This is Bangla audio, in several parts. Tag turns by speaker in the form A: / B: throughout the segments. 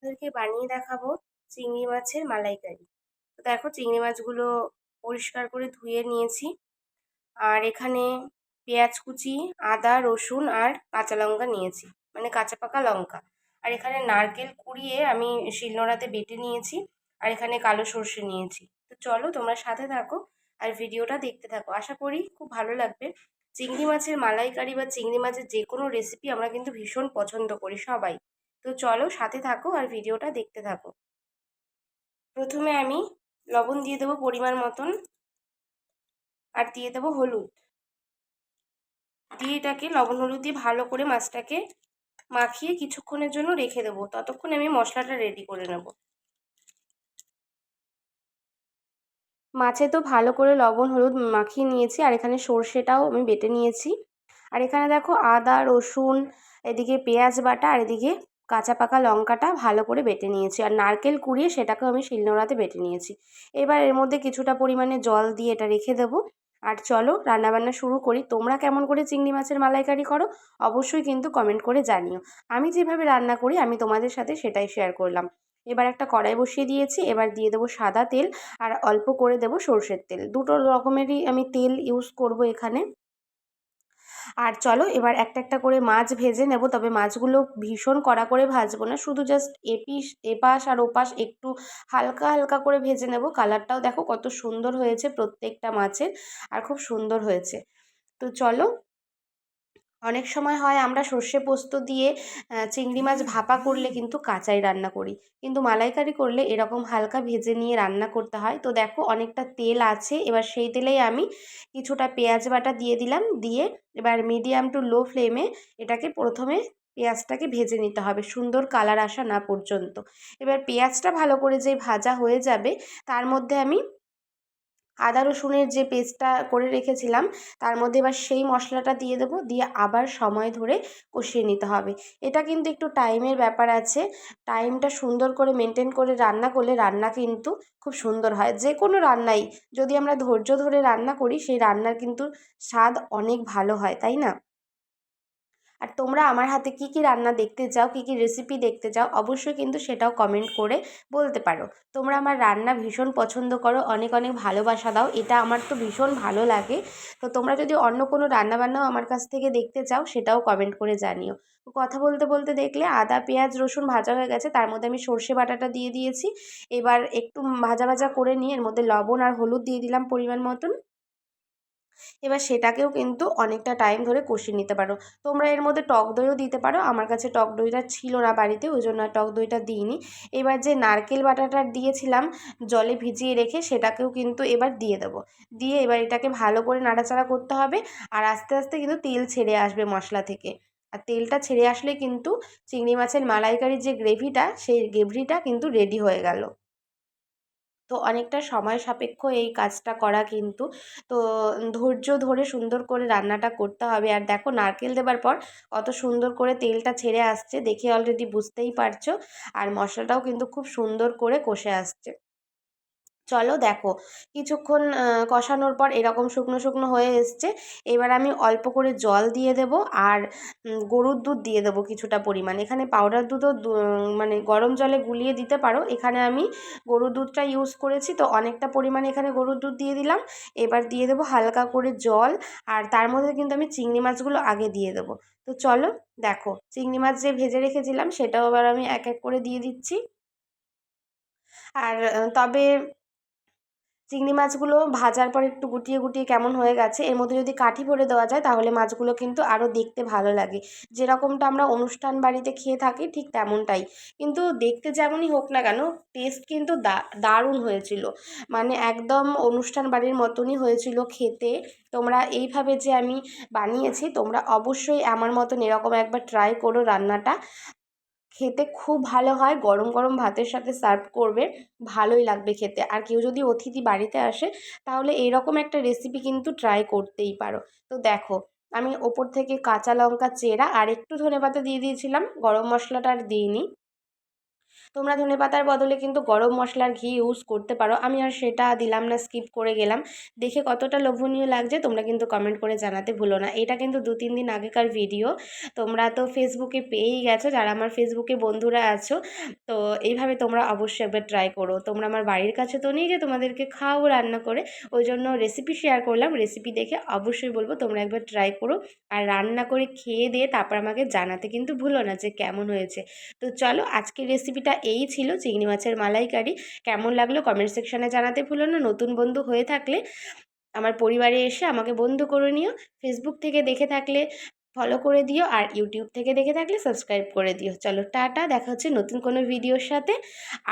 A: আপনাদেরকে বানিয়ে দেখাবো চিংড়ি মাছের মালাইকারি। তো দেখো চিংড়ি মাছগুলো পরিষ্কার করে ধুয়ে নিয়েছি। আর এখানে পেঁয়াজ কুচি, আদা, রসুন আর কাঁচা লঙ্কা নিয়েছি, মানে কাঁচা পাকা লঙ্কা। আর এখানে নারকেল কুড়িয়ে আমি শিলনোড়াতে বেটে নিয়েছি। আর এখানে কালো সর্ষে নিয়েছি। তো চলো তোমরা সাথে থাকো আর ভিডিওটা দেখতে থাকো, আশা করি খুব ভালো লাগবে। চিংড়ি মাছের মালাইকারি বা চিংড়ি মাছের যে কোনো রেসিপি আমরা কিন্তু ভীষণ পছন্দ করি সবাই। তো চলো সাথে থাকো আর ভিডিওটা দেখতে থাকো। প্রথমে আমি লবণ দিয়ে দেবো পরিমাণ মতন, আর দিয়ে দেবো হলুদ। দিয়ে এটাকে লবণ হলুদ দিয়ে ভালো করে মাছটাকে মাখিয়ে কিছুক্ষণের জন্য রেখে দেবো, ততক্ষণ আমি মশলাটা রেডি করে নেব। মাছে তো ভালো করে লবণ হলুদ মাখিয়ে নিয়েছি, আর এখানে সর্ষেটাও আমি বেটে নিয়েছি। আর এখানে দেখো আদা, রসুন, এদিকে পেঁয়াজ বাটা, আর এদিকে কাঁচা পাকা লঙ্কাটা ভালো করে বেটে নিয়েছি। আর নারকেল কুড়িয়ে সেটাকেও আমি শিলনোড়াতে বেটে নিয়েছি। এবার এর মধ্যে কিছুটা পরিমাণে জল দিয়ে এটা রেখে দেবো। আর চলো রান্নাবান্না শুরু করি। তোমরা কেমন করে চিংড়ি মাছের মালাইকারি করো অবশ্যই কিন্তু কমেন্ট করে জানিও। আমি যেভাবে রান্না করি আমি তোমাদের সাথে সেটাই শেয়ার করলাম। এবার একটা কড়াই বসিয়ে দিয়েছি। এবার দিয়ে দেবো সাদা তেল, আর অল্প করে দেবো সর্ষের তেল। দুটো রকমেরই আমি তেল ইউজ করব এখানে। আর চলো এবার একটা একটা করে মাছ ভেজে নেব, তবে মাছগুলো ভীষণ কড়া করে ভাজবো না, শুধু জাস্ট এপাশ আর ওপাশ একটু হালকা হালকা করে ভেজে নেব। কালারটাও দেখো কত সুন্দর হয়েছে প্রত্যেকটা মাছের, আর খুব সুন্দর হয়েছে। তো চলো, অনেক সময় হয় আমরা সর্ষে পোস্ত দিয়ে চিংড়ি মাছ ভাপা করলে কিন্তু কাঁচাই রান্না করি, কিন্তু মালাইকারি করলে এরকম হালকা ভেজে নিয়ে রান্না করতে হয়। তো দেখো অনেকটা তেল আছে, এবার সেই তেলেই আমি কিছুটা পেঁয়াজ বাটা দিয়ে দিলাম। দিয়ে এবার মিডিয়াম টু লো ফ্লেমে এটাকে প্রথমে পেঁয়াজটাকে ভেজে নিতে হবে সুন্দর কালার আসা না পর্যন্ত। এবার পেঁয়াজটা ভালো করে যে ভাজা হয়ে যাবে, তার মধ্যে আমি আদা রসুনের যে পেস্টটা করে রেখেছিলাম তার মধ্যে এবার সেই মশলাটা দিয়ে দেবো। দিয়ে আবার সময় ধরে কষিয়ে নিতে হবে। এটা কিন্তু একটু টাইমের ব্যাপার আছে। টাইমটা সুন্দর করে মেনটেন করে রান্না করলে রান্না কিন্তু খুব সুন্দর হয়। যে কোনো রান্নাই যদি আমরা ধৈর্য ধরে রান্না করি সেই রান্নার কিন্তু স্বাদ অনেক ভালো হয়, তাই না? আর তোমরা আমার হাতে কি কি রান্না দেখতে চাও, কি কি রেসিপি দেখতে চাও অবশ্যই কিন্তু সেটাও কমেন্ট করে বলতে পারো। তোমরা আমার রান্না ভীষণ পছন্দ করো, অনেক অনেক ভালোবাসা দাও, এটা আমার তো ভীষণ ভালো লাগে। তো তোমরা যদি অন্য কোনো রান্নাবান্নাও আমার কাছ থেকে দেখতে চাও সেটাও কমেন্ট করে জানিও। কথা বলতে বলতে দেখলে আদা পেঁয়াজ রসুন ভাজা হয়ে গেছে, তার মধ্যে আমি সর্ষে বাটাটা দিয়ে দিয়েছি। এবার একটু ভাজা ভাজা করে নিয়ে এর মধ্যে লবণ আর হলুদ দিয়ে দিলাম পরিমাণ মতন। এবার সেটাকেও কিন্তু অনেকটা টাইম ধরে কষিয়ে নিতে পারো। তোমরা এর মধ্যে টক দইও দিতে পারো, আমার কাছে টক দইটা ছিল না বাড়িতে, ওই জন্য আর টক দইটা দিইনি। এবার যে নারকেল বাটাটা দিয়েছিলাম জলে ভিজিয়ে রেখে সেটাকেও কিন্তু এবার দিয়ে দেবো। দিয়ে এবার এটাকে ভালো করে নাড়াচাড়া করতে হবে। আর আস্তে আস্তে কিন্তু তেল ছেড়ে আসবে মশলা থেকে। আর তেলটা ছেড়ে আসলে কিন্তু চিংড়ি মাছের মালাইকারির যে গ্রেভিটা সেই গ্রেভিটা কিন্তু রেডি হয়ে গেল। তো অনেকটা সময় সাপেক্ষ এই কাজটা করা কিন্তু। তো ধৈর্য ধরে সুন্দর করে রান্নাটা করতে হবে। আর দেখো নারকেল দেবার পর কত সুন্দর করে তেলটা ছেড়ে আসছে, দেখে অলরেডি বুঝতেই পারছো। আর মশলাটাও কিন্তু খুব সুন্দর করে কষে আসছে। চলো দেখো কিছুক্ষণ কষানোর পর এরকম শুকনো শুকনো হয়ে এসছে। এবার আমি অল্প করে জল দিয়ে দেব। আর গরুর দুধ দিয়ে দেবো কিছুটা পরিমাণ। এখানে পাউডার দুধও মানে গরম জলে গুলিয়ে দিতে পারো, এখানে আমি গরুর দুধটা ইউজ করেছি, তো অনেকটা পরিমাণে এখানে গরুর দুধ দিয়ে দিলাম। এবার দিয়ে দেবো হালকা করে জল। আর তার মধ্যে কিন্তু আমি চিংড়ি মাছগুলো আগে দিয়ে দেবো। তো চলো দেখো চিংড়ি মাছ যে ভেজে রেখেছিলাম সেটাও এবার আমি এক এক করে দিয়ে দিচ্ছি। আর তবে চিংড়ি মাছগুলো ভাজার পর একটু গুটিয়ে গুটিয়ে কেমন হয়ে গেছে, এর মধ্যে যদি কাঠি ভরে দেওয়া যায় তাহলে মাছগুলো কিন্তু আরও দেখতে ভালো লাগে। যেরকমটা আমরা অনুষ্ঠান বাড়িতে খেয়ে থাকি ঠিক তেমনটাই, কিন্তু দেখতে যেমনই হোক না কেন টেস্ট কিন্তু দারুণ হয়েছিল। মানে একদম অনুষ্ঠান বাড়ির মতনই হয়েছিল খেতে। তোমরা এইভাবে যে আমি বানিয়েছি তোমরা অবশ্যই আমার মতন এরকম একবার ট্রাই করো রান্নাটা। খেতে খুব ভালো হয়, গরম গরম ভাতের সাথে সার্ভ করবে, ভালোই লাগবে খেতে। আর কেউ যদি অতিথি বাড়িতে আসে তাহলে এরকম একটা রেসিপি কিন্তু ট্রাই করতেই পারো। তো দেখো আমি ওপর থেকে কাঁচা লঙ্কা চেরা আর একটু ধনেপাতা দিয়ে দিয়েছিলাম, গরম মশলাটা আর দিইনি। তোমরা ধনেপাতার বদলে কিন্তু গরম মশলার ঘি ইউজ করতে পারো, আমি আর সেটা দিলাম না, স্কিপ করে গেলাম। দেখে কতটা লোভনীয় লাগছে তোমরা কিন্তু কমেন্ট করে জানাতে ভুলো না। এটা কিন্তু 2-3 দিন আগেকার ভিডিও, তোমরা তো ফেসবুকে পেয়েই গেছো, যারা আমার ফেসবুকে বন্ধুরা আছো। তো এইভাবে তোমরা অবশ্যই একবার ট্রাই করো। তোমরা আমার বাড়ির কাছে তো নেই যে তোমাদেরকে খাওয়াবো রান্না করে, ওই জন্য রেসিপি শেয়ার করলাম। রেসিপি দেখে অবশ্যই বলবো তোমরা একবার ট্রাই করো, আর রান্না করে খেয়ে দিয়ে তারপর আমাকে জানাতে কিন্তু ভুলো না যে কেমন হয়েছে। তো চলো, আজকের রেসিপিটা এই ছিল, চিংড়ি মাছের মালাইকারি। কেমন লাগলো কমেন্ট সেকশানে জানাতে ভুলো না। নতুন বন্ধু হয়ে থাকলে আমার পরিবারে এসে আমাকে বন্ধু করে নিও। ফেসবুক থেকে দেখে থাকলে ফলো করে দিও, আর ইউটিউব থেকে দেখে থাকলে সাবস্ক্রাইব করে দিও। চলো টাটা, দেখা হচ্ছে নতুন কোনো ভিডিওর সাথে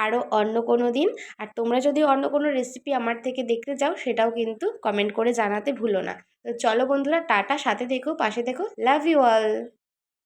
A: আরও অন্য কোনো দিন। আর তোমরা যদি অন্য কোনো রেসিপি আমার থেকে দেখতে চাও সেটাও কিন্তু কমেন্ট করে জানাতে ভুলো না। তো চলো বন্ধুরা, টাটা, সাথে থেকো, পাশে থেকো, লাভ ইউ অল।